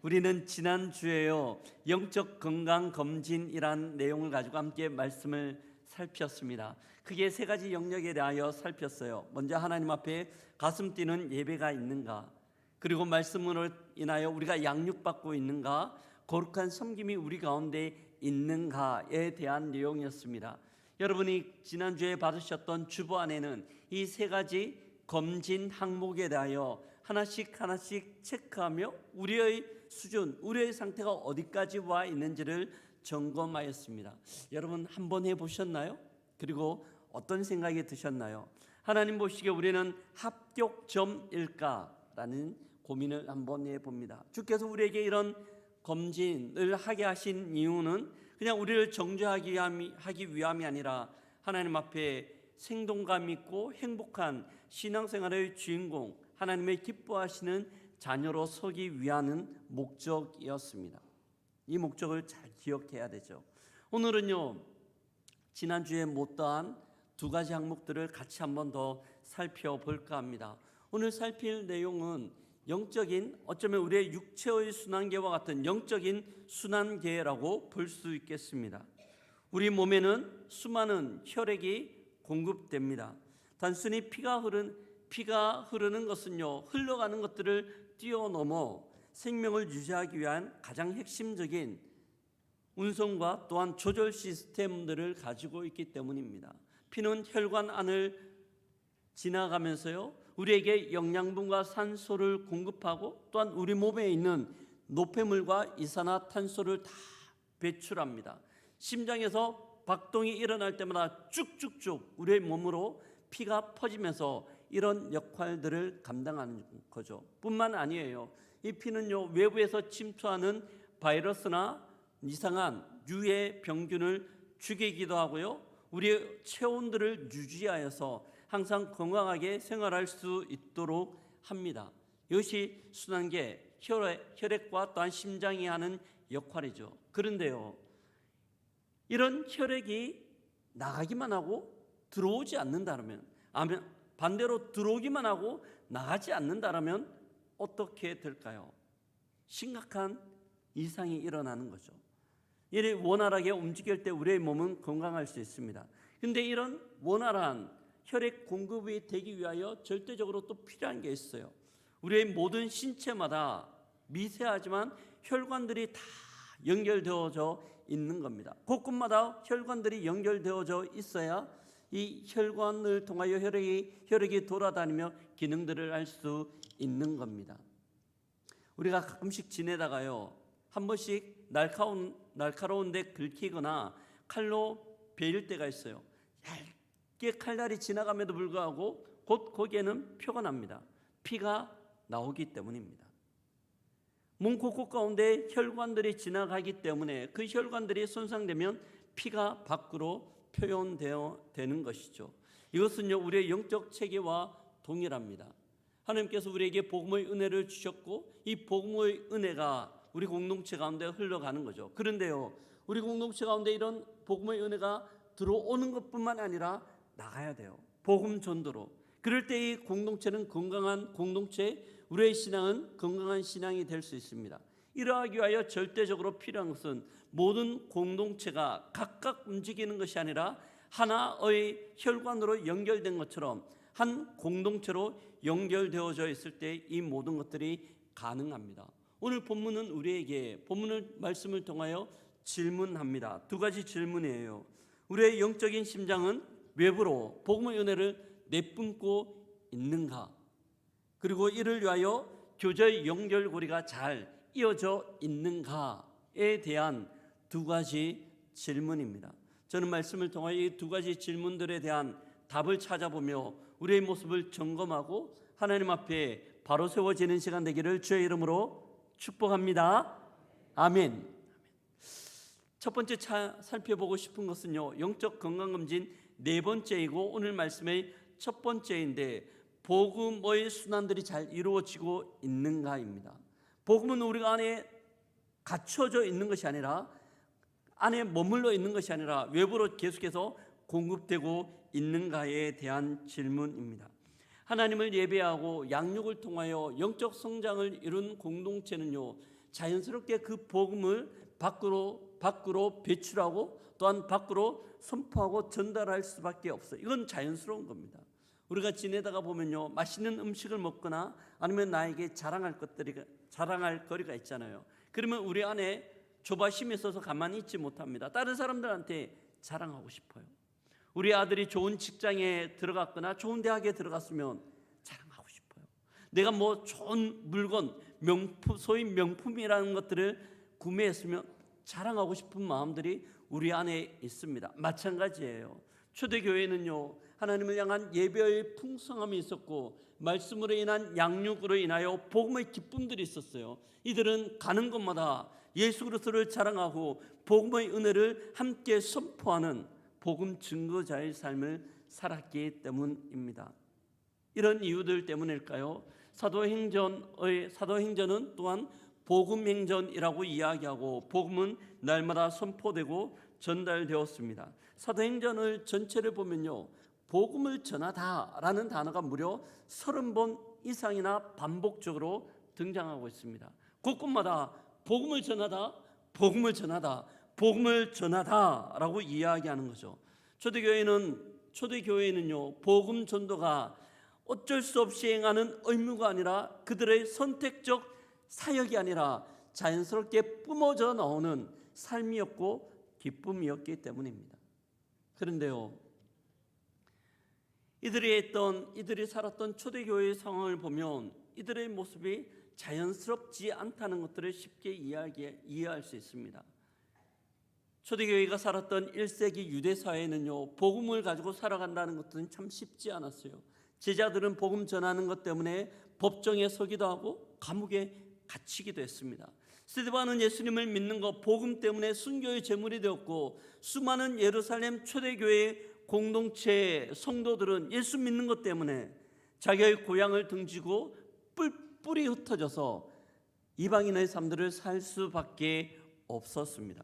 우리는 지난주에요 영적 건강 검진이란 내용을 가지고 함께 말씀을 살폈습니다. 크게 세 가지 영역에 대하여 살폈어요. 먼저 하나님 앞에 가슴 뛰는 예배가 있는가, 그리고 말씀으로 인하여 우리가 양육받고 있는가, 거룩한 섬김이 우리 가운데 있는가에 대한 내용이었습니다. 여러분이 지난주에 받으셨던 주보 안에는 이 세 가지 검진 항목에 대하여 하나씩 체크하며 우리의 수준, 우리의 상태가 어디까지 와 있는지를 점검하였습니다. 여러분 한번 해보셨나요? 그리고 어떤 생각이 드셨나요? 하나님 보시기에 우리는 합격점일까라는 고민을 한번 해봅니다. 주께서 우리에게 이런 검진을 하게 하신 이유는 그냥 우리를 정죄하기 위함이 아니라 하나님 앞에 생동감 있고 행복한 신앙생활의 주인공, 하나님의 기뻐하시는 자녀로 서기 위한 목적이었습니다. 이 목적을 잘 기억해야 되죠. 오늘은요, 지난주에 못다한 두 가지 항목들을 같이 한번 더 살펴볼까 합니다. 오늘 살필 내용은 영적인, 어쩌면 우리의 육체의 순환계와 같은 영적인 순환계라고 볼 수 있겠습니다. 우리 몸에는 수많은 혈액이 공급됩니다. 단순히 피가 흐르는 것은요, 흘러가는 것들을 뛰어넘어 생명을 유지하기 위한 가장 핵심적인 운송과 또한 조절 시스템들을 가지고 있기 때문입니다. 피는 혈관 안을 지나가면서요, 우리에게 영양분과 산소를 공급하고 또한 우리 몸에 있는 노폐물과 이산화탄소를 다 배출합니다. 심장에서 박동이 일어날 때마다 쭉쭉쭉 우리의 몸으로 피가 퍼지면서 이런 역할들을 감당하는 거죠. 뿐만 아니에요. 이 피는요, 외부에서 침투하는 바이러스나 이상한 유해 병균을 죽이기도 하고요, 우리의 체온들을 유지하여서 항상 건강하게 생활할 수 있도록 합니다. 이것이 순환계, 혈액과 또한 심장이 하는 역할이죠. 그런데요, 이런 혈액이 나가기만 하고 들어오지 않는다면, 반대로 들어오기만 하고 나가지 않는다면 어떻게 될까요? 심각한 이상이 일어나는 거죠. 이를 원활하게 움직일 때 우리의 몸은 건강할 수 있습니다. 그런데 이런 원활한 혈액 공급이 되기 위하여 절대적으로 또 필요한 게 있어요. 우리의 모든 신체마다 미세하지만 혈관들이 다 연결되어져 있는 겁니다. 곳곳마다 혈관들이 연결되어져 있어야 이 혈관을 통하여 혈액이 돌아다니며 기능들을 할 수 있는 겁니다. 우리가 가끔씩 지내다가요, 한 번씩 날카로운 데 긁히거나 칼로 베일 때가 있어요. 얇게 칼날이 지나감에도 불구하고 곧 거기에는 표가 납니다. 피가 나오기 때문입니다. 몸 곳곳 가운데 혈관들이 지나가기 때문에 그 혈관들이 손상되면 피가 밖으로 표현되는 것이죠. 이것은요, 우리의 영적 체계와 동일합니다. 하나님께서 우리에게 복음의 은혜를 주셨고 이 복음의 은혜가 우리 공동체 가운데 흘러가는 거죠. 그런데요, 우리 공동체 가운데 이런 복음의 은혜가 들어오는 것뿐만 아니라 나가야 돼요. 복음 전도로. 그럴 때 이 공동체는 건강한 공동체, 우리의 신앙은 건강한 신앙이 될 수 있습니다. 이러하기 위하여 절대적으로 필요한 것은 모든 공동체가 각각 움직이는 것이 아니라 하나의 혈관으로 연결된 것처럼 한 공동체로 연결되어져 있을 때 이 모든 것들이 가능합니다. 오늘 본문은 우리에게 말씀을 통하여 질문합니다. 두 가지 질문이에요. 우리의 영적인 심장은 외부로 복음의 은혜를 내뿜고 있는가? 그리고 이를 위하여 교제의 연결고리가 잘 이어져 있는가에 대한 두 가지 질문입니다. 저는 말씀을 통하여 이 두 가지 질문들에 대한 답을 찾아보며 우리의 모습을 점검하고 하나님 앞에 바로 세워지는 시간 되기를 주의 이름으로 축복합니다. 아멘. 첫 번째 살펴보고 싶은 것은요, 영적 건강검진 네 번째이고 오늘 말씀의 첫 번째인데, 복음의 순환들이 잘 이루어지고 있는가입니다. 복음은 우리가 안에 갇혀져 있는 것이 아니라, 안에 머물러 있는 것이 아니라 외부로 계속해서 공급되고 있는가에 대한 질문입니다. 하나님을 예배하고 양육을 통하여 영적 성장을 이룬 공동체는요, 자연스럽게 그 복음을 밖으로 배출하고 또한 밖으로 선포하고 전달할 수밖에 없어요. 이건 자연스러운 겁니다. 우리가 지내다가 보면요, 맛있는 음식을 먹거나 아니면 나에게 자랑할 거리가 있잖아요. 그러면 우리 안에 조바심이 있어서 가만히 있지 못합니다. 다른 사람들한테 자랑하고 싶어요. 우리 아들이 좋은 직장에 들어갔거나 좋은 대학에 들어갔으면 자랑하고 싶어요. 내가 뭐 좋은 물건, 소위 명품이라는 것들을 구매했으면 자랑하고 싶은 마음들이 우리 안에 있습니다. 마찬가지예요. 초대교회는요, 하나님을 향한 예배의 풍성함이 있었고 말씀으로 인한 양육으로 인하여 복음의 기쁨들이 있었어요. 이들은 가는 곳마다 예수 그리스도를 자랑하고 복음의 은혜를 함께 선포하는 복음 증거자의 삶을 살았기 때문입니다. 이런 이유들 때문일까요? 사도행전은 또한 복음행전이라고 이야기하고 복음은 날마다 선포되고 전달되었습니다. 사도행전을 전체를 보면요, 복음을 전하다라는 단어가 무려 30번 이상이나 반복적으로 등장하고 있습니다. 곳곳마다 복음을 전하다, 복음을 전하다, 복음을 전하다라고 이야기하는 거죠. 초대교회는요, 복음 전도가 어쩔 수 없이 행하는 의무가 아니라 그들의 선택적 사역이 아니라 자연스럽게 뿜어져 나오는 삶이었고 기쁨이었기 때문입니다. 그런데요, 이들이 살았던 초대교회의 상황을 보면 이들의 모습이 자연스럽지 않다는 것들을 쉽게 이해할 수 있습니다. 초대교회가 살았던 1세기 유대 사회는요, 복음을 가지고 살아간다는 것들은 참 쉽지 않았어요. 제자들은 복음 전하는 것 때문에 법정에 서기도 하고 감옥에 갇히기도 했습니다. 스데반은 예수님을 믿는 것, 복음 때문에 순교의 제물이 되었고 수많은 예루살렘 초대교회 공동체 성도들은 예수 믿는 것 때문에 자기의 고향을 등지고 뿔뿔이 흩어져서 이방인의 삶들을 살 수밖에 없었습니다.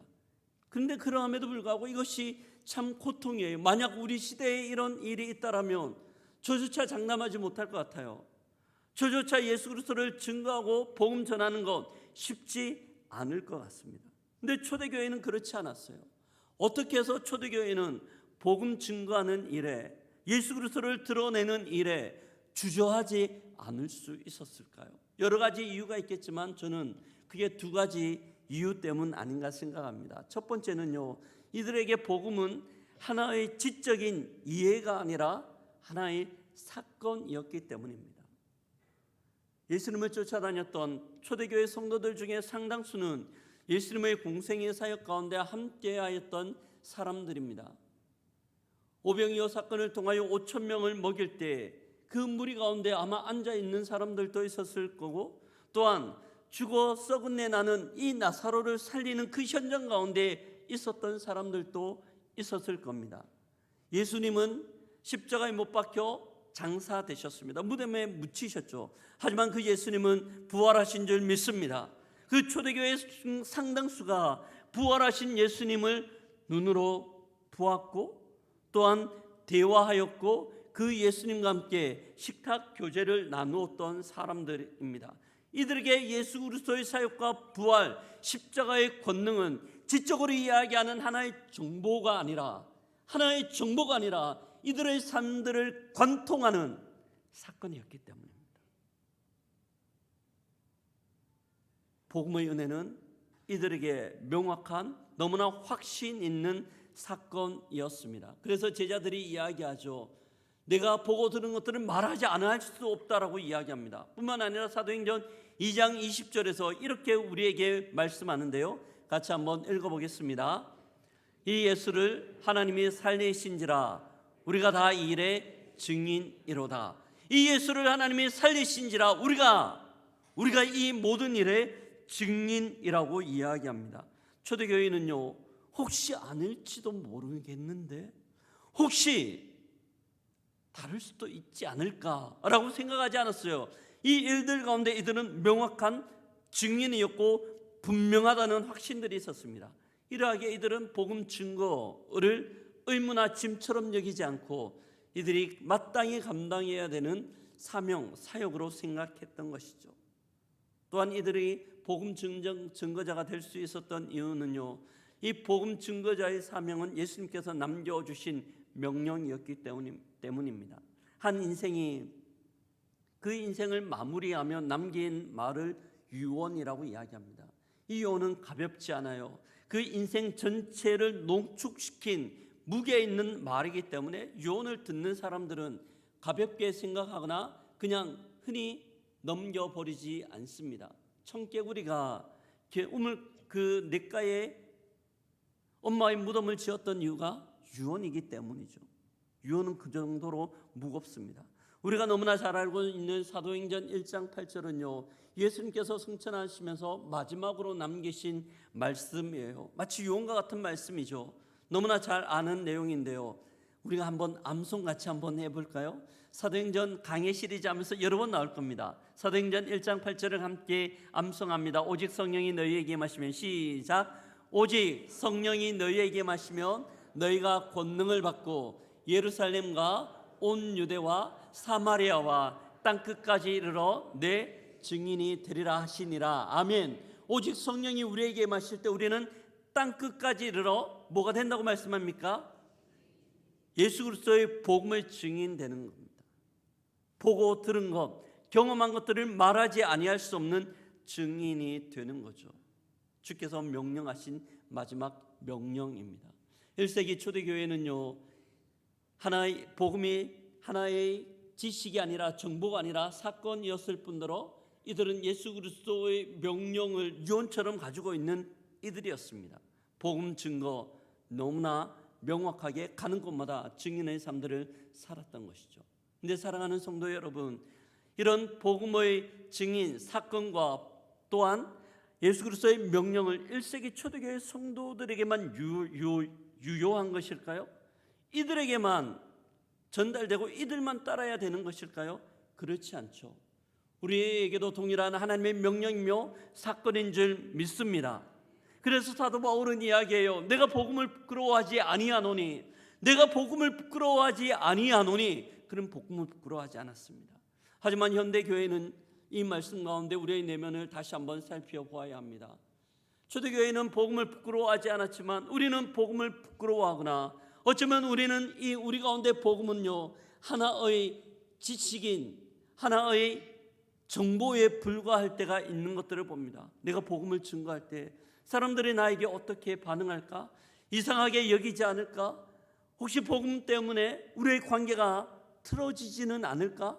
그런데 그러함에도 불구하고 이것이 참 고통이에요. 만약 우리 시대에 이런 일이 있다라면 저조차 장담하지 못할 것 같아요. 저조차 예수 그리스도를 증거하고 복음 전하는 것 쉽지 않을 것 같습니다. 그런데 초대교회는 그렇지 않았어요. 어떻게 해서 초대교회는 복음 증거하는 일에, 예수 그리스도를 드러내는 일에 주저하지 않을 수 있었을까요? 여러 가지 이유가 있겠지만 저는 그게 두 가지 이유 때문 아닌가 생각합니다. 첫 번째는요, 이들에게 복음은 하나의 지적인 이해가 아니라 하나의 사건이었기 때문입니다. 예수님을 쫓아다녔던 초대교회 성도들 중에 상당수는 예수님의 공생의 사역 가운데 함께하였던 사람들입니다. 오병이어 사건을 통하여 5천 명을 먹일 때 그 무리 가운데 아마 앉아있는 사람들도 있었을 거고, 또한 죽어 썩은 내 나는 이 나사로를 살리는 그 현장 가운데 있었던 사람들도 있었을 겁니다. 예수님은 십자가에 못 박혀 장사되셨습니다. 무덤에 묻히셨죠. 하지만 그 예수님은 부활하신 줄 믿습니다. 그 초대교회 상당수가 부활하신 예수님을 눈으로 보았고 또한 대화하였고 그 예수님과 함께 식탁 교제를 나누었던 사람들입니다. 이들에게 예수 그리스도의 사역과 부활, 십자가의 권능은 지적으로 이야기하는 하나의 정보가 아니라 이들의 삶들을 관통하는 사건이었기 때문입니다. 복음의 은혜는 이들에게 명확한, 너무나 확신 있는 사건이었습니다. 그래서 제자들이 이야기하죠. 내가 보고 들은 것들은 말하지 않을 수 없다라고 이야기합니다. 뿐만 아니라 사도행전 2장 20절에서 이렇게 우리에게 말씀하는데요, 같이 한번 읽어보겠습니다. 이 예수를 하나님이 살리신지라 우리가 다 이 일의 증인이로다. 이 예수를 하나님이 살리신지라 우리가 이 모든 일의 증인이라고 이야기합니다. 초대교회는요, 혹시 아닐지도 모르겠는데 혹시 다를 수도 있지 않을까라고 생각하지 않았어요. 이 일들 가운데 이들은 명확한 증인이었고 분명하다는 확신들이 있었습니다. 이러하게 이들은 복음 증거를 의무나 짐처럼 여기지 않고 이들이 마땅히 감당해야 되는 사명, 사역으로 생각했던 것이죠. 또한 이들이 복음 증거자가 될 수 있었던 이유는요, 이 복음 증거자의 사명은 예수님께서 남겨주신 명령이었기 때문입니다. 한 인생이 그 인생을 마무리하며 남긴 말을 유언이라고 이야기합니다. 이 유언은 가볍지 않아요. 그 인생 전체를 농축시킨 무게 있는 말이기 때문에 유언을 듣는 사람들은 가볍게 생각하거나 그냥 흔히 넘겨버리지 않습니다. 청개구리가 그 냇가에 엄마의 무덤을 지었던 이유가 유언이기 때문이죠. 유언은 그 정도로 무겁습니다. 우리가 너무나 잘 알고 있는 사도행전 1장 8절은요, 예수님께서 승천하시면서 마지막으로 남기신 말씀이에요. 마치 유언과 같은 말씀이죠. 너무나 잘 아는 내용인데요, 우리가 한번 암송같이 한번 해볼까요? 사도행전 강해 시리즈 하면서 여러 번 나올 겁니다. 사도행전 1장 8절을 함께 암송합니다. 오직 성령이 너희에게 임하시면, 시작. 오직 성령이 너희에게 임하시면 너희가 권능을 받고 예루살렘과 온 유대와 사마리아와 땅끝까지 이르러 내 증인이 되리라 하시니라. 아멘. 오직 성령이 우리에게 임하실 때 우리는 땅끝까지 이르러 뭐가 된다고 말씀합니까? 예수 그리스도의 복음의 증인되는 겁니다. 보고 들은 것, 경험한 것들을 말하지 아니할 수 없는 증인이 되는 거죠. 주께서 명령하신 마지막 명령입니다. 1세기 초대교회는요, 하나의 복음이 하나의 지식이 아니라 정보가 아니라 사건이었을 뿐더러 이들은 예수 그리스도의 명령을 유언처럼 가지고 있는 이들이었습니다. 복음 증거 너무나 명확하게 가는 곳마다 증인의 삶들을 살았던 것이죠. 근데 사랑하는 성도 여러분, 이런 복음의 증인 사건과 또한 예수 그리스도의 명령을 1세기 초대교회 성도들에게만 유효한 것일까요? 이들에게만 전달되고 이들만 따라야 되는 것일까요? 그렇지 않죠. 우리에게도 동일한 하나님의 명령이며 사건인 줄 믿습니다. 그래서 사도 바울은 이야기해요. 내가 복음을 부끄러워하지 아니하노니, 내가 복음을 부끄러워하지 아니하노니, 그런 복음을 부끄러워하지 않았습니다. 하지만 현대 교회는 이 말씀 가운데 우리의 내면을 다시 한번 살펴보아야 합니다. 초대교회는 복음을 부끄러워하지 않았지만 우리는 복음을 부끄러워하거나, 어쩌면 우리는 우리 가운데 복음은요, 하나의 지식인, 하나의 정보에 불과할 때가 있는 것들을 봅니다. 내가 복음을 증거할 때 사람들이 나에게 어떻게 반응할까? 이상하게 여기지 않을까? 혹시 복음 때문에 우리의 관계가 틀어지지는 않을까?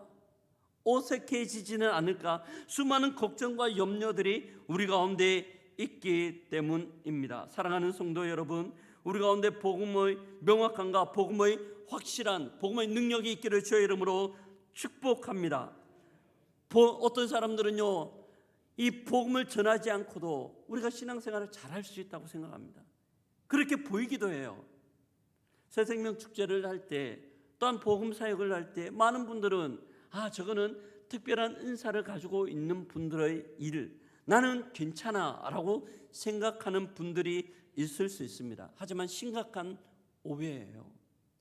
어색해지지는 않을까? 수많은 걱정과 염려들이 우리 가운데 있기 때문입니다. 사랑하는 성도 여러분, 우리 가운데 복음의 명확함과 복음의 확실한 복음의 능력이 있기를 주의 이름으로 축복합니다. 어떤 사람들은요, 이 복음을 전하지 않고도 우리가 신앙생활을 잘할 수 있다고 생각합니다. 그렇게 보이기도 해요. 새생명 축제를 할 때, 또한 복음 사역을 할 때 많은 분들은 저거는 특별한 은사를 가지고 있는 분들의 일, 나는 괜찮아 라고 생각하는 분들이 있을 수 있습니다. 하지만 심각한 오해예요.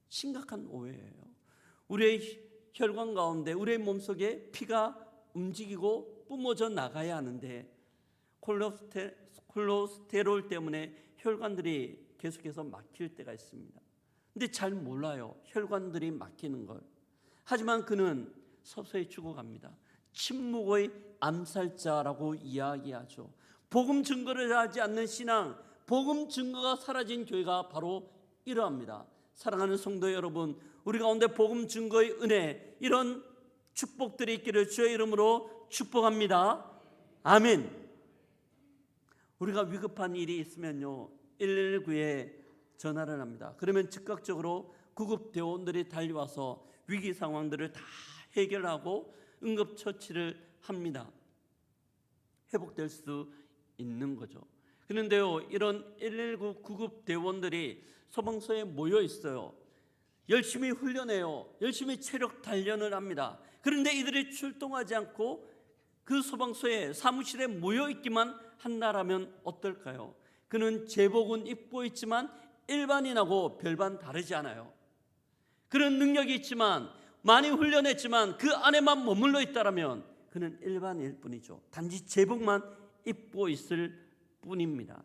심각한 오해예요. 우리의 혈관 가운데, 우리의 몸속에 피가 움직이고 뿜어져 나가야 하는데 콜레스테롤 때문에 혈관들이 계속해서 막힐 때가 있습니다. 근데 잘 몰라요, 혈관들이 막히는 걸. 하지만 그는 서서히 죽어갑니다. 침묵의 암살자라고 이야기하죠. 복음 증거를 하지 않는 신앙, 복음 증거가 사라진 교회가 바로 이러합니다. 사랑하는 성도 여러분, 우리 가운데 복음 증거의 은혜, 이런 축복들이 있기를 주의 이름으로 축복합니다. 아멘. 우리가 위급한 일이 있으면요, 119에 전화를 합니다. 그러면 즉각적으로 구급대원들이 달려와서 위기 상황들을 다 해결하고 응급처치를 합니다. 회복될 수 있는 거죠. 그런데요, 이런 119 구급대원들이 소방서에 모여 있어요. 열심히 훈련해요. 열심히 체력 단련을 합니다. 그런데 이들이 출동하지 않고 그 소방서에 사무실에 모여 있기만 한다라면 어떨까요? 그는 제복은 입고 있지만 일반인하고 별반 다르지 않아요. 그런 능력이 있지만, 많이 훈련했지만 그 안에만 머물러 있다라면 그는 일반일 뿐이죠. 단지 제복만 입고 있을 뿐입니다.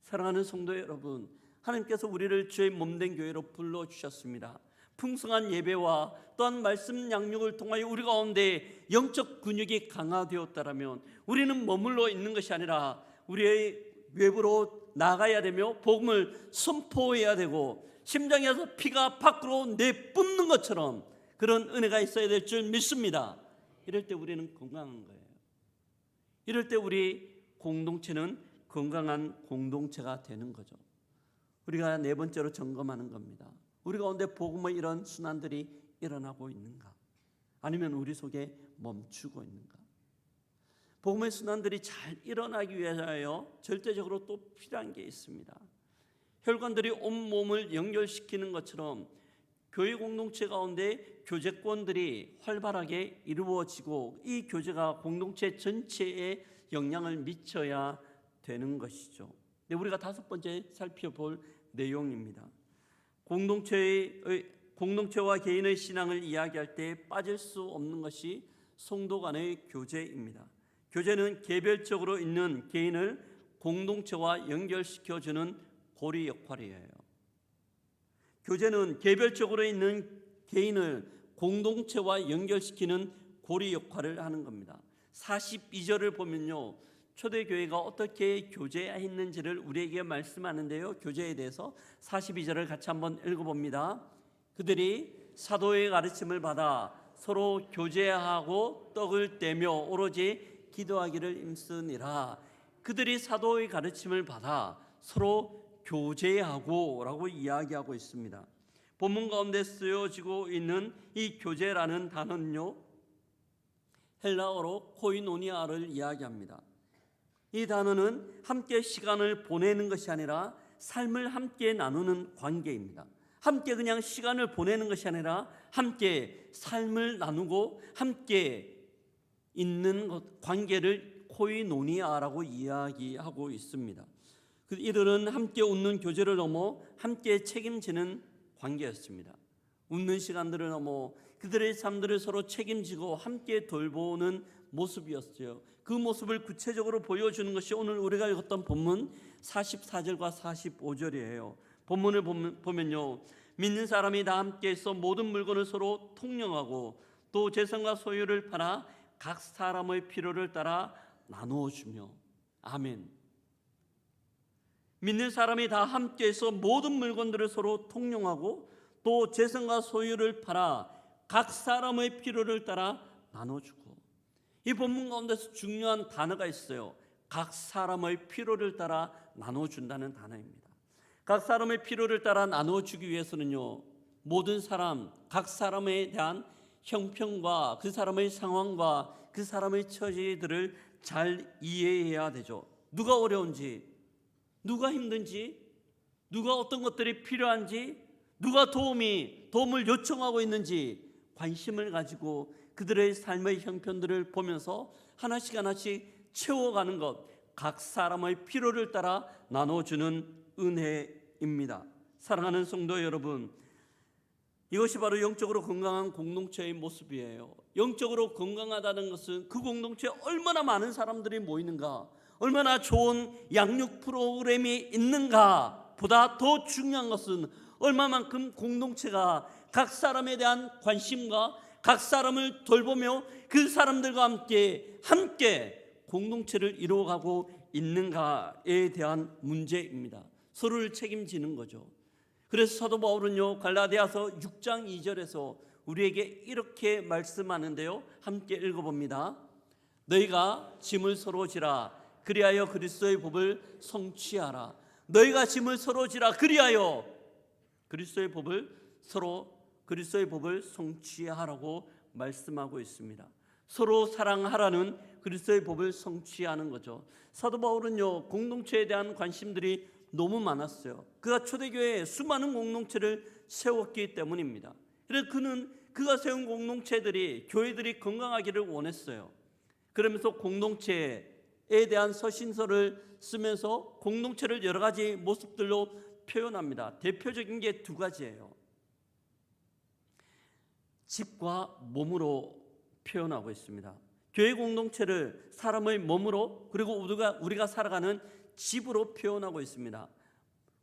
사랑하는 성도 여러분, 하나님께서 우리를 주의 몸된 교회로 불러주셨습니다. 풍성한 예배와 또한 말씀 양육을 통하여 우리 가운데 영적 근육이 강화되었다라면 우리는 머물러 있는 것이 아니라 우리의 외부로 나가야 되며 복음을 선포해야 되고 심장에서 피가 밖으로 내뿜는 것처럼 그런 은혜가 있어야 될 줄 믿습니다. 이럴 때 우리는 건강한 거예요. 이럴 때 우리 공동체는 건강한 공동체가 되는 거죠. 우리가 네 번째로 점검하는 겁니다. 우리 가운데 복음의 이런 순환들이 일어나고 있는가? 아니면 우리 속에 멈추고 있는가? 복음의 순환들이 잘 일어나기 위하여 절대적으로 또 필요한 게 있습니다. 혈관들이 온몸을 연결시키는 것처럼 교회 공동체 가운데 교제권들이 활발하게 이루어지고 이 교제가 공동체 전체에 영향을 미쳐야 되는 것이죠. 네, 우리가 다섯 번째 살펴볼 내용입니다. 공동체와 개인의 신앙을 이야기할 때 빠질 수 없는 것이 성도 간의 교제입니다. 교제는 개별적으로 있는 개인을 공동체와 연결시켜주는 고리 역할이에요. 교제는 개별적으로 있는 개인을 공동체와 연결시키는 고리 역할을 하는 겁니다. 42절을 보면요, 초대교회가 어떻게 교제했는지를 우리에게 말씀하는데요, 교제에 대해서 42절을 같이 한번 읽어봅니다. 그들이 사도의 가르침을 받아 서로 교제하고 떡을 떼며 오로지 기도하기를 힘쓰니라. 그들이 사도의 가르침을 받아 서로 교제하고 라고 이야기하고 있습니다. 본문 가운데 쓰여지고 있는 이 교제라는 단어는요, 헬라어로 코이노니아를 이야기합니다. 이 단어는 함께 시간을 보내는 것이 아니라 삶을 함께 나누는 관계입니다. 함께 그냥 시간을 보내는 것이 아니라 함께 삶을 나누고 함께 있는 관계를 코이노니아라고 이야기하고 있습니다. 이들은 함께 웃는 교제를 넘어 함께 책임지는 관계였습니다. 웃는 시간들을 넘어 그들의 삶들을 서로 책임지고 함께 돌보는 모습이었어요. 그 모습을 구체적으로 보여주는 것이 오늘 우리가 읽었던 본문 44절과 45절이에요. 본문을 보면요, 믿는 사람이 다 함께해서 모든 물건을 서로 통용하고 또 재산과 소유를 팔아 각 사람의 필요를 따라 나누어주며. 아멘. 믿는 사람이 다 함께해서 모든 물건들을 서로 통용하고 또 재산과 소유를 팔아 각 사람의 필요를 따라 나눠주고. 이 본문 가운데서 중요한 단어가 있어요. 각 사람의 필요를 따라 나눠준다는 단어입니다. 각 사람의 필요를 따라 나눠주기 위해서는요, 모든 사람, 각 사람에 대한 형편과 그 사람의 상황과 그 사람의 처지들을 잘 이해해야 되죠. 누가 어려운지, 누가 힘든지, 누가 어떤 것들이 필요한지, 누가 도움을 요청하고 있는지 관심을 가지고 그들의 삶의 형편들을 보면서 하나씩 하나씩 채워가는 것, 각 사람의 필요를 따라 나눠주는 은혜입니다. 사랑하는 성도 여러분, 이것이 바로 영적으로 건강한 공동체의 모습이에요. 영적으로 건강하다는 것은 그 공동체에 얼마나 많은 사람들이 모이는가, 얼마나 좋은 양육 프로그램이 있는가 보다 더 중요한 것은 얼마만큼 공동체가 각 사람에 대한 관심과 각 사람을 돌보며 그 사람들과 함께 공동체를 이루어가고 있는가에 대한 문제입니다. 서로를 책임지는 거죠. 그래서 사도 바울은요, 갈라디아서 6장 2절에서 우리에게 이렇게 말씀하는데요, 함께 읽어봅니다. 너희가 짐을 서로 지라 그리하여 그리스도의 법을 성취하라. 너희가 짐을 서로 지라 그리하여 그리스도의 법을 성취하라고 말씀하고 있습니다. 서로 사랑하라는 그리스도의 법을 성취하는 거죠. 사도 바울은요, 공동체에 대한 관심들이 너무 많았어요. 그가 초대교회에 수많은 공동체를 세웠기 때문입니다. 그래서 그가 세운 공동체들이, 교회들이 건강하기를 원했어요. 그러면서 공동체에 대한 서신서를 쓰면서 공동체를 여러 가지 모습들로 표현합니다. 대표적인 게 두 가지예요. 집과 몸으로 표현하고 있습니다. 교회 공동체를 사람의 몸으로 그리고 우리가 살아가는 집으로 표현하고 있습니다.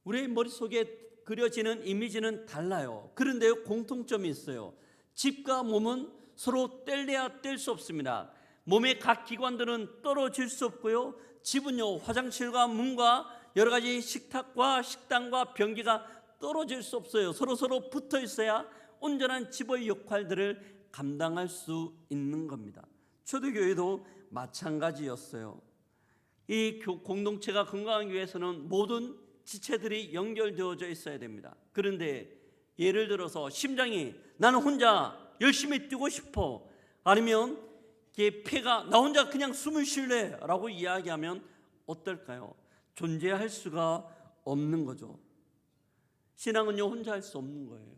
우리의 머릿속에 그려지는 이미지는 달라요. 그런데 공통점이 있어요. 집과 몸은 서로 뗄래야 뗄 수 없습니다. 몸의 각 기관들은 떨어질 수 없고요. 집은요, 화장실과 문과 여러 가지 식탁과 식당과 변기가 떨어질 수 없어요. 서로 붙어 있어야 온전한 집의 역할들을 감당할 수 있는 겁니다. 초대교회도 마찬가지였어요. 이 공동체가 건강하기 위해서는 모든 지체들이 연결되어져 있어야 됩니다. 그런데 예를 들어서 심장이 나는 혼자 열심히 뛰고 싶어, 아니면 폐가 나 혼자 그냥 숨을 쉴래 라고 이야기하면 어떨까요? 존재할 수가 없는 거죠. 신앙은요, 혼자 할 수 없는 거예요.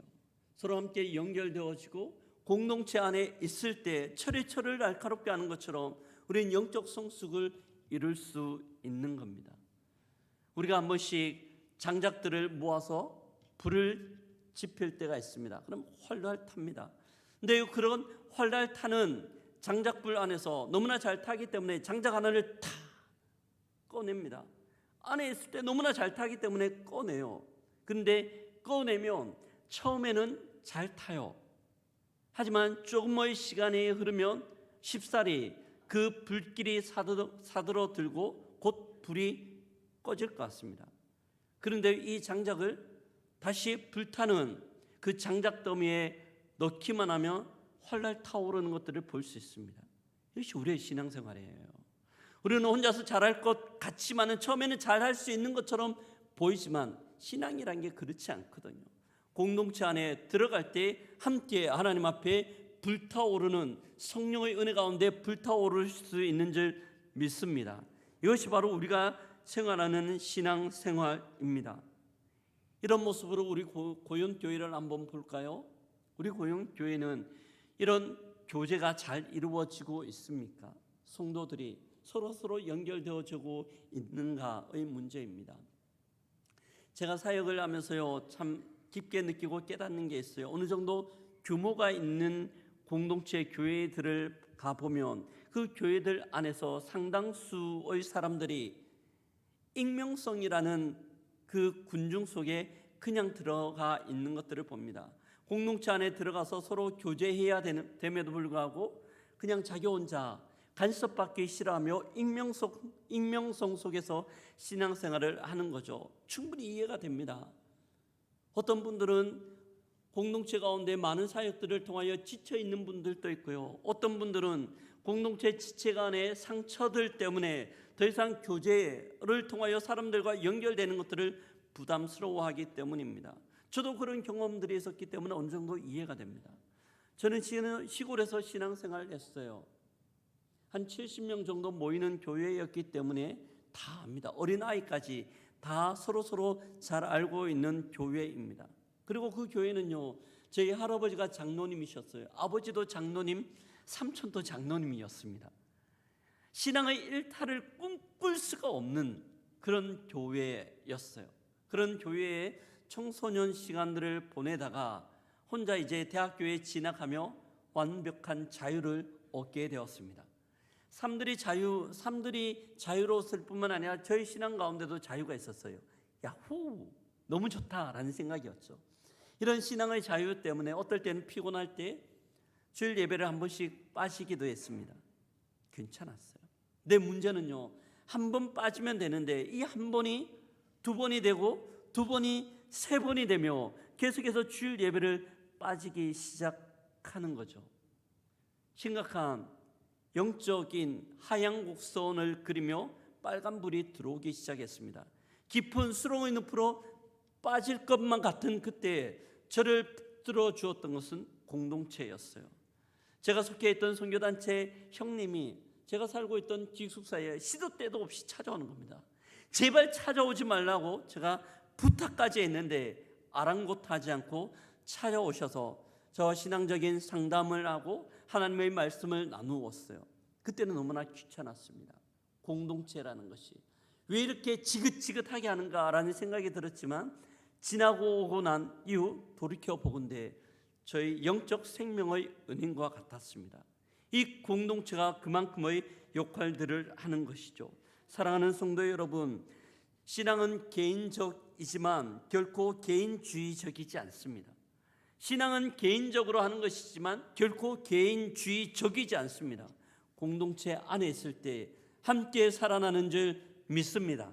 서로 함께 연결되어지고 공동체 안에 있을 때 철을 날카롭게 하는 것처럼 우리는 영적 성숙을 이룰 수 있는 겁니다. 우리가 한 번씩 장작들을 모아서 불을 지필 때가 있습니다. 그럼 활활 탑니다. 근데 그런 활활 타는 장작불 안에서 너무나 잘 타기 때문에 장작 하나를 탁 꺼냅니다. 안에 있을 때 너무나 잘 타기 때문에 꺼내요. 그런데 꺼내면 처음에는 잘 타요. 하지만 조금의 시간이 흐르면 쉽사리 그 불길이 사들어들고 곧 불이 꺼질 것 같습니다. 그런데 이 장작을 다시 불타는 그 장작 더미에 넣기만 하면 활활 타오르는 것들을 볼 수 있습니다. 이것이 우리의 신앙생활이에요. 우리는 혼자서 잘할 것 같지만은 처음에는 잘할 수 있는 것처럼 보이지만 신앙이란 게 그렇지 않거든요. 공동체 안에 들어갈 때 함께 하나님 앞에 불타오르는 성령의 은혜 가운데 불타오를 수 있는 줄 믿습니다. 이것이 바로 우리가 생활하는 신앙생활입니다. 이런 모습으로 우리 고연교회를 한번 볼까요? 우리 고연교회는 이런 교제가 잘 이루어지고 있습니까? 성도들이 서로 연결되어지고 있는가의 문제입니다. 제가 사역을 하면서요, 참 깊게 느끼고 깨닫는 게 있어요. 어느 정도 규모가 있는 공동체 교회들을 가보면 그 교회들 안에서 상당수의 사람들이 익명성이라는 그 군중 속에 그냥 들어가 있는 것들을 봅니다. 공동체 안에 들어가서 서로 교제해야 됨에도 불구하고 그냥 자기 혼자 간섭받기 싫어하며 익명성 속에서 신앙생활을 하는 거죠. 충분히 이해가 됩니다. 어떤 분들은 공동체 가운데 많은 사역들을 통하여 지쳐있는 분들도 있고요. 어떤 분들은 공동체 지체 간의 상처들 때문에 더 이상 교제를 통하여 사람들과 연결되는 것들을 부담스러워하기 때문입니다. 저도 그런 경험들이 있었기 때문에 어느 정도 이해가 됩니다. 저는 시골에서 신앙생활을 했어요. 한 70명 정도 모이는 교회였기 때문에 다 압니다. 어린아이까지 다 서로 잘 알고 있는 교회입니다. 그리고 그 교회는요, 저희 할아버지가 장로님이셨어요. 아버지도 장로님, 삼촌도 장로님이었습니다. 신앙의 일탈을 꿈꿀 수가 없는 그런 교회였어요. 그런 교회에 청소년 시간들을 보내다가 혼자 이제 대학교에 진학하며 완벽한 자유를 얻게 되었습니다. 삶들이 자유로웠을 뿐만 아니라 저희 신앙 가운데도 자유가 있었어요. 야호, 너무 좋다라는 생각이었죠. 이런 신앙의 자유 때문에 어떨 때는 피곤할 때 주일 예배를 한 번씩 빠지기도 했습니다. 괜찮았어요. 내 문제는요, 한 번 빠지면 되는데 이 한 번이 두 번이 되고 두 번이 세 번이 되며 계속해서 주일 예배를 빠지기 시작하는 거죠. 심각한 영적인 하향 곡선을 그리며 빨간불이 들어오기 시작했습니다. 깊은 수렁의 늪으로 빠질 것만 같은 그때 저를 붙들어 주었던 것은 공동체였어요. 제가 속해 있던 선교단체 형님이 제가 살고 있던 기숙사에 시도 때도 없이 찾아오는 겁니다. 제발 찾아오지 말라고 제가 부탁까지 했는데 아랑곳하지 않고 찾아오셔서 저와 신앙적인 상담을 하고 하나님의 말씀을 나누었어요. 그때는 너무나 귀찮았습니다. 공동체라는 것이 왜 이렇게 지긋지긋하게 하는가라는 생각이 들었지만 지나고 오고 난 이후 돌이켜보건대 저희 영적 생명의 은인과 같았습니다. 이 공동체가 그만큼의 역할들을 하는 것이죠. 사랑하는 성도 여러분, 신앙은 개인적이지만 결코 개인주의적이지 않습니다. 신앙은 개인적으로 하는 것이지만 결코 개인주의적이지 않습니다. 공동체 안에 있을 때 함께 살아나는 줄 믿습니다.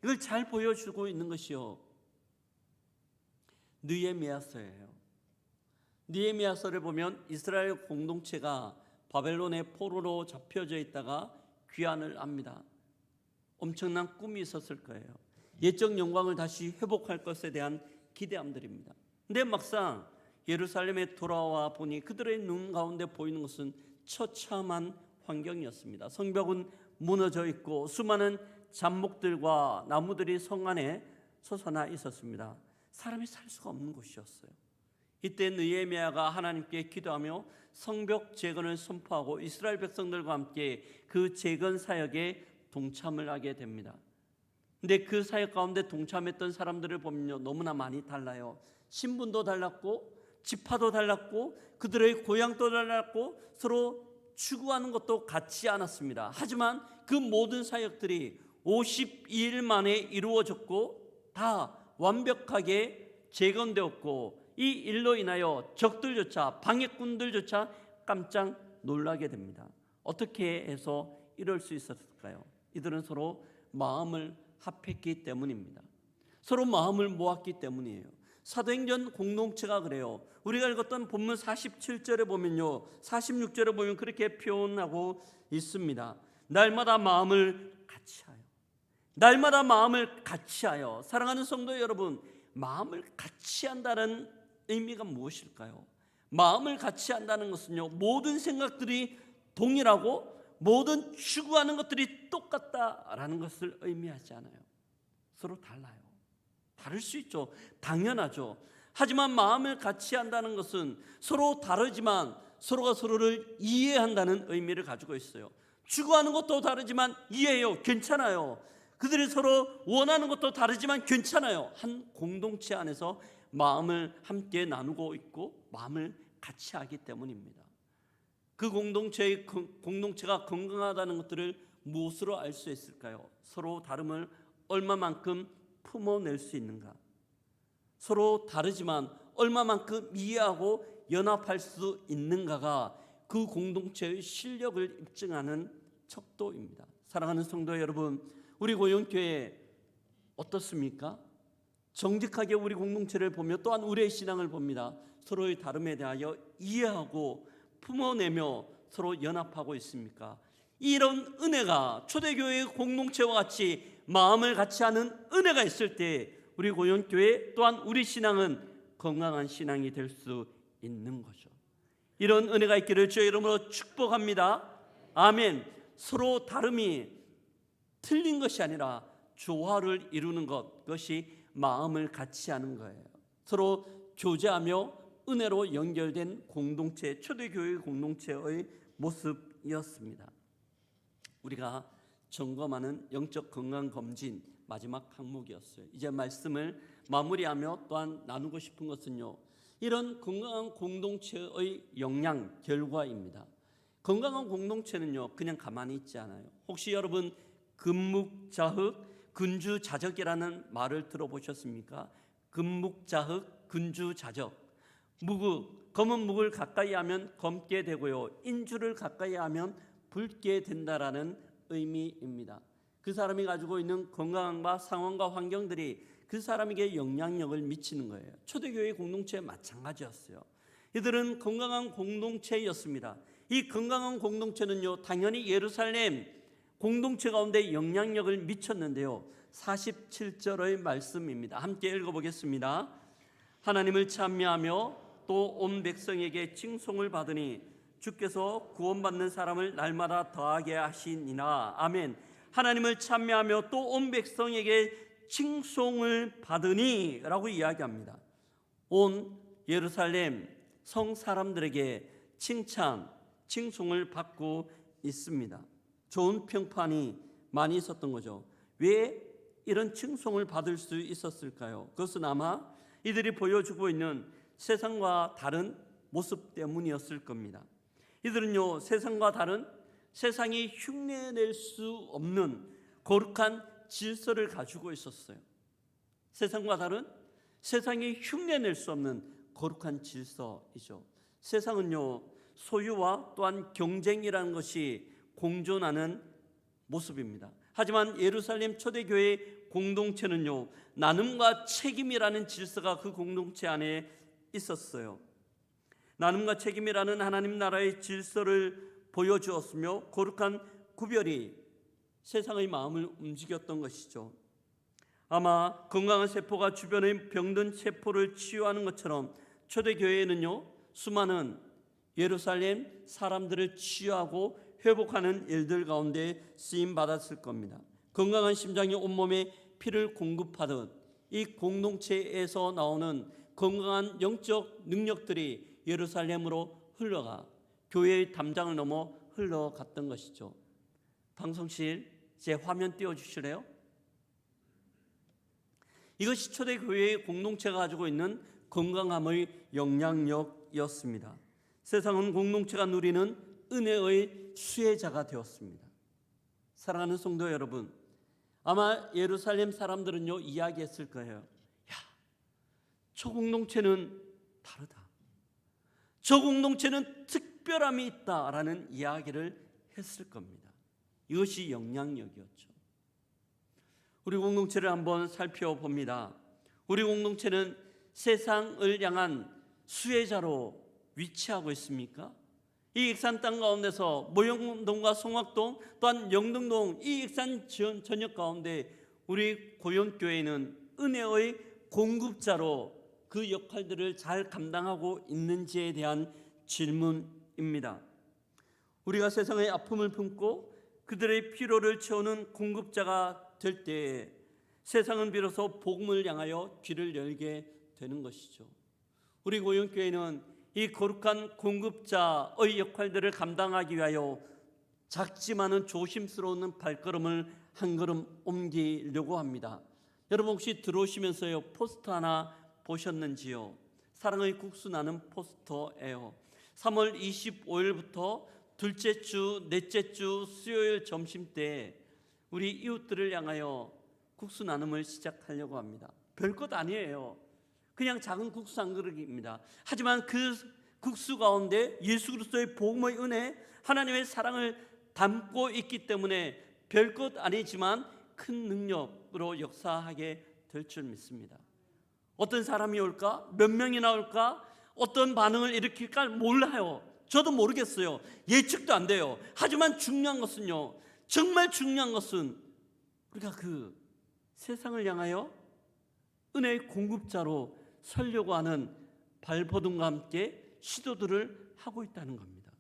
이걸 잘 보여주고 있는 것이요, 느헤미야서예요. 느헤미야서를 보면 이스라엘 공동체가 바벨론의 포로로 잡혀져 있다가 귀환을 합니다. 엄청난 꿈이 있었을 거예요. 옛적 영광을 다시 회복할 것에 대한 기대함들입니다. 근데 막상 예루살렘에 돌아와 보니 그들의 눈 가운데 보이는 것은 처참한 환경이었습니다. 성벽은 무너져 있고 수많은 잡목들과 나무들이 성 안에 솟아나 있었습니다. 사람이 살 수가 없는 곳이었어요. 이때 느헤미야가 하나님께 기도하며 성벽 재건을 선포하고 이스라엘 백성들과 함께 그 재건 사역에 동참을 하게 됩니다. 근데 그 사역 가운데 동참했던 사람들을 보면요, 너무나 많이 달라요. 신분도 달랐고 지파도 달랐고 그들의 고향도 달랐고 서로 추구하는 것도 같지 않았습니다. 하지만 그 모든 사역들이 52일 만에 이루어졌고 다 완벽하게 재건되었고 이 일로 인하여 적들조차, 방해꾼들조차 깜짝 놀라게 됩니다. 어떻게 해서 이럴 수 있었을까요? 이들은 서로 마음을 합했기 때문입니다. 서로 마음을 모았기 때문이에요. 사도행전 공동체가 그래요. 우리가 읽었던 본문 47절에 보면요, 46절에 보면 그렇게 표현하고 있습니다. 날마다 마음을 같이하여, 날마다 마음을 같이하여. 사랑하는 성도 여러분, 마음을 같이한다는 의미가 무엇일까요? 마음을 같이한다는 것은요, 모든 생각들이 동일하고 모든 추구하는 것들이 똑같다라는 것을 의미하지 않아요. 서로 달라요. 다를 수 있죠. 당연하죠. 하지만 마음을 같이 한다는 것은 서로 다르지만 서로가 서로를 이해한다는 의미를 가지고 있어요. 추구하는 것도 다르지만 이해해요. 괜찮아요. 그들이 서로 원하는 것도 다르지만 괜찮아요. 한 공동체 안에서 마음을 함께 나누고 있고 마음을 같이 하기 때문입니다. 그 공동체가 건강하다는 것들을 무엇으로 알 수 있을까요? 서로 다름을 얼마만큼 품어낼 수 있는가? 서로 다르지만 얼마만큼 이해하고 연합할 수 있는가가 그 공동체의 실력을 입증하는 척도입니다. 사랑하는 성도 여러분, 우리 고영교회 어떻습니까? 정직하게 우리 공동체를 보며 또한 우리의 신앙을 봅니다. 서로의 다름에 대하여 이해하고 품어내며 서로 연합하고 있습니까? 이런 은혜가 초대교회의 공동체와 같이 마음을 같이 하는 은혜가 있을 때 우리 고영교회 또한 우리 신앙은 건강한 신앙이 될 수 있는 거죠. 이런 은혜가 있기를 주의 이름으로 축복합니다. 아멘. 서로 다름이 틀린 것이 아니라 조화를 이루는 것, 그것이 마음을 같이 하는 거예요. 서로 교제하며 은혜로 연결된 공동체, 초대교회 공동체의 모습이었습니다. 우리가 점검하는 영적 건강 검진 마지막 항목이었어요. 이제 말씀을 마무리하며 또한 나누고 싶은 것은요, 이런 건강한 공동체의 영향, 결과입니다. 건강한 공동체는요, 그냥 가만히 있지 않아요. 혹시 여러분 근묵자흑, 근주자적이라는 말을 들어보셨습니까? 근묵자흑, 근주자적. 묵, 검은 묵을 가까이 하면 검게 되고요, 인주를 가까이 하면 붉게 된다라는 의미입니다. 그 사람이 가지고 있는 건강과 상황과 환경들이 그 사람에게 영향력을 미치는 거예요. 초대교회 공동체 마찬가지였어요. 이들은 건강한 공동체였습니다. 이 건강한 공동체는요, 당연히 예루살렘 공동체 가운데 영향력을 미쳤는데요, 47절의 말씀입니다. 함께 읽어보겠습니다. 하나님을 찬미하며 또 온 백성에게 칭송을 받으니 주께서 구원받는 사람을 날마다 더하게 하시니라. 아멘. 하나님을 찬미하며 또 온 백성에게 칭송을 받으니 라고 이야기합니다. 온 예루살렘 성 사람들에게 칭송을 받고 있습니다. 좋은 평판이 많이 있었던 거죠. 왜 이런 칭송을 받을 수 있었을까요? 그것은 아마 이들이 보여주고 있는 세상과 다른 모습 때문이었을 겁니다. 이들은요, 세상과 다른, 세상이 흉내낼 수 없는 거룩한 질서를 가지고 있었어요. 세상과 다른, 세상이 흉내낼 수 없는 거룩한 질서이죠. 세상은요, 소유와 또한 경쟁이라는 것이 공존하는 모습입니다. 하지만 예루살렘 초대교회 공동체는요, 나눔과 책임이라는 질서가 그 공동체 안에 있었어요. 나눔과 책임이라는 하나님 나라의 질서를 보여주었으며 거룩한 구별이 세상의 마음을 움직였던 것이죠. 아마 건강한 세포가 주변의 병든 세포를 치유하는 것처럼 초대교회에는요, 수많은 예루살렘 사람들을 치유하고 회복하는 일들 가운데 쓰임받았을 겁니다. 건강한 심장이 온몸에 피를 공급하듯 이 공동체에서 나오는 건강한 영적 능력들이 예루살렘으로 흘러가 교회의 담장을 넘어 흘러갔던 것이죠. 방송실 제 화면 띄워주실래요? 이것이 초대교회의 공동체가 가지고 있는 건강함의 영향력이었습니다. 세상은 공동체가 누리는 은혜의 수혜자가 되었습니다. 사랑하는 성도 여러분, 아마 예루살렘 사람들은요, 이야기했을 거예요. 야, 저 공동체는 다르다. 저 공동체는 특별함이 있다라는 이야기를 했을 겁니다. 이것이 영향력이었죠. 우리 공동체를 한번 살펴봅니다. 우리 공동체는 세상을 향한 수혜자로 위치하고 있습니까? 이 익산 땅 가운데서 모영동과 송악동 또한 영등동 이 익산 전역 가운데 우리 고영교회는 은혜의 공급자로 그 역할들을 잘 감당하고 있는지에 대한 질문입니다. 우리가 세상의 아픔을 품고 그들의 필요를 채우는 공급자가 될 때에 세상은 비로소 복음을 향하여 귀를 열게 되는 것이죠. 우리 고영교회는 이 거룩한 공급자의 역할들을 감당하기 위하여 작지만은 조심스러운 발걸음을 한 걸음 옮기려고 합니다. 여러분 혹시 들어오시면서요, 포스터 하나 보셨는지요? 사랑의 국수 나는 포스터예요. 3월 25일부터 둘째 주, 넷째 주 수요일 점심때 우리 이웃들을 향하여 국수 나눔을 시작하려고 합니다. 별것 아니에요. 그냥 작은 국수 한 그릇입니다. 하지만 그 국수 가운데 예수 그리스도의 복음의 은혜, 하나님의 사랑을 담고 있기 때문에 별것 아니지만 큰 능력으로 역사하게 될 줄 믿습니다. 어떤 사람이 올까? 몇 명이나 올까? 어떤 반응을 일으킬까? 몰라요. 저도 모르겠어요. 예측도 안 돼요. 하지만 중요한 것은요, 정말 중요한 것은 우리가 그 세상을 향하여 은혜의 공급자로 서려고 하는 발버둥과 함께 시도들을 하고 있다는 겁니다.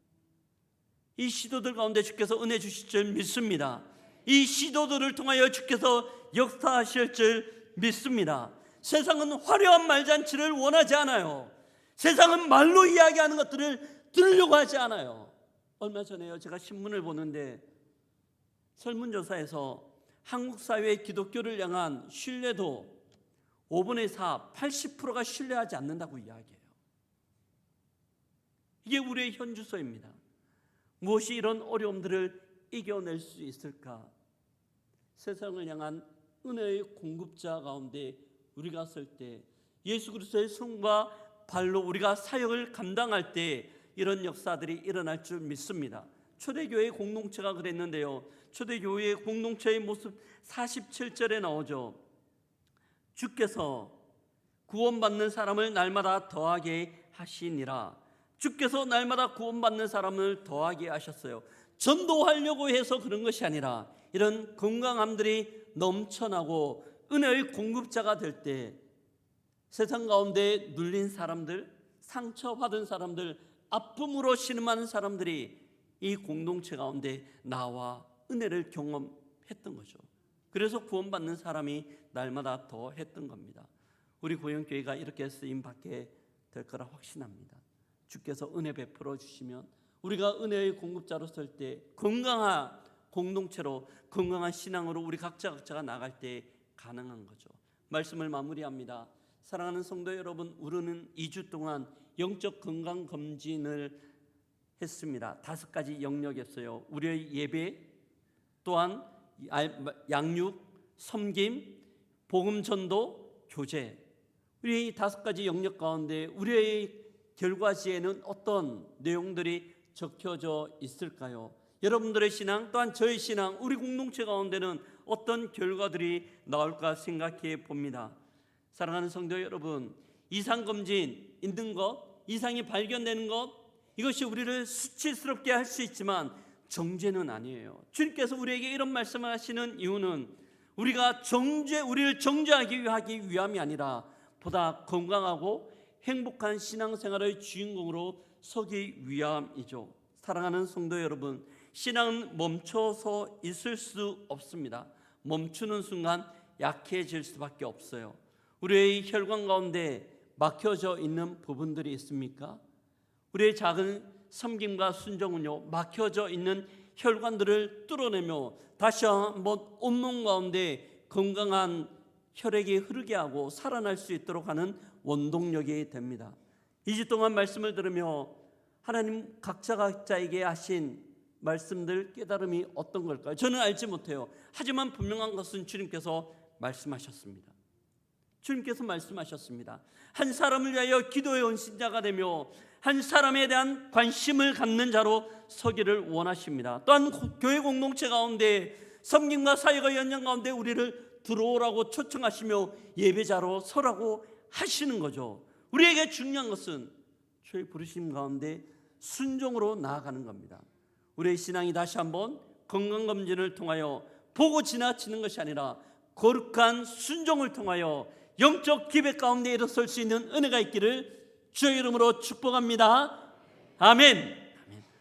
이 시도들 가운데 주께서 은혜 주실 줄 믿습니다. 이 시도들을 통하여 주께서 역사하실 줄 믿습니다. 세상은 화려한 말잔치를 원하지 않아요. 세상은 말로 이야기하는 것들을 들으려고 하지 않아요. 얼마 전에요, 제가 신문을 보는데 설문조사에서 한국 사회의 기독교를 향한 신뢰도 5분의 4, 80%가 신뢰하지 않는다고 이야기해요. 이게 우리의 현주소입니다. 무엇이 이런 어려움들을 이겨낼 수 있을까? 세상을 향한 은혜의 공급자 가운데 우리가 설 때, 예수 그리스도의 손과 발로 우리가 사역을 감당할 때 이런 역사들이 일어날 줄 믿습니다. 초대교회 공동체가 그랬는데요, 초대교회의 공동체의 모습 47절에 나오죠. 주께서 구원받는 사람을 날마다 더하게 하시니라. 주께서 날마다 구원받는 사람을 더하게 하셨어요. 전도하려고 해서 그런 것이 아니라 이런 건강함들이 넘쳐나고 은혜의 공급자가 될 때 세상 가운데 눌린 사람들, 상처받은 사람들, 아픔으로 신음하는 사람들이 이 공동체 가운데 나와 은혜를 경험했던 거죠. 그래서 구원받는 사람이 날마다 더 했던 겁니다. 우리 고영교회가 이렇게 쓰임받게 될 거라 확신합니다. 주께서 은혜 베풀어 주시면 우리가 은혜의 공급자로 설 때 건강한 공동체로, 건강한 신앙으로 우리 각자가 나갈 때 가능한 거죠. 말씀을 마무리합니다. 사랑하는 성도 여러분, 우리는 2주 동안 영적 건강 검진을 했습니다. 5가지 영역이었어요. 우리의 예배, 또한 양육, 섬김, 복음 전도, 교제. 우리 이 5가지 영역 가운데 우리의 결과지에는 어떤 내용들이 적혀져 있을까요? 여러분들의 신앙, 또한 저의 신앙, 우리 공동체 가운데는 어떤 결과들이 나올까 생각해 봅니다. 사랑하는 성도 여러분, 이상검진 있는 것, 이상이 발견되는 것, 이것이 우리를 수치스럽게 할 수 있지만 정죄는 아니에요. 주님께서 우리에게 이런 말씀을 하시는 이유는 우리를 정죄하기 위함이 아니라 보다 건강하고 행복한 신앙생활의 주인공으로 서기 위함이죠. 사랑하는 성도 여러분, 신앙은 멈춰서 있을 수 없습니다. 멈추는 순간 약해질 수밖에 없어요. 우리의 혈관 가운데 막혀져 있는 부분들이 있습니까? 우리의 작은 섬김과 순종은요, 막혀져 있는 혈관들을 뚫어내며 다시 한번 온몸 가운데 건강한 혈액이 흐르게 하고 살아날 수 있도록 하는 원동력이 됩니다. 2주 동안 말씀을 들으며 하나님 각자에게 하신 말씀들, 깨달음이 어떤 걸까요? 저는 알지 못해요. 하지만 분명한 것은 주님께서 말씀하셨습니다. 주님께서 말씀하셨습니다. 한 사람을 위하여 기도해온 신자가 되며 한 사람에 대한 관심을 갖는 자로 서기를 원하십니다. 또한 교회 공동체 가운데 섬김과 사역의 연장 가운데 우리를 들어오라고 초청하시며 예배자로 서라고 하시는 거죠. 우리에게 중요한 것은 주의 부르심 가운데 순종으로 나아가는 겁니다. 우리의 신앙이 다시 한번 건강검진을 통하여 보고 지나치는 것이 아니라 거룩한 순종을 통하여 영적 기백 가운데 일어설 수 있는 은혜가 있기를 주의 이름으로 축복합니다. 아멘.